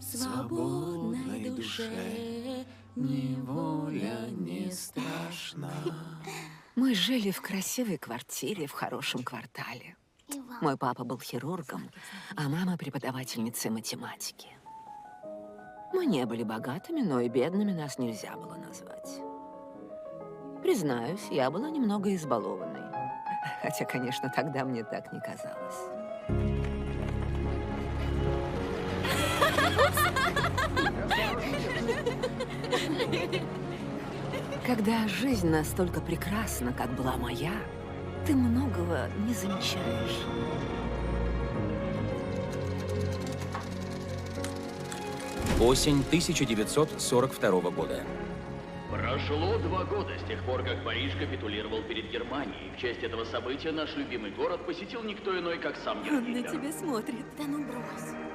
свободной душе неволя не страшна. Мы жили в красивой квартире в хорошем квартале. Мой папа был хирургом, а мама преподавательницей математики. Мы не были богатыми, но и бедными нас нельзя было назвать. Признаюсь, я была немного избалованной. Хотя, конечно, тогда мне так не казалось. Когда жизнь настолько прекрасна, как была моя, ты многого не замечаешь. Осень 1942 года. Прошло 2 года с тех пор, как Париж капитулировал перед Германией. В честь этого события наш любимый город посетил никто иной, как сам Он на Гитлер. тебя смотрит. Да ну брось.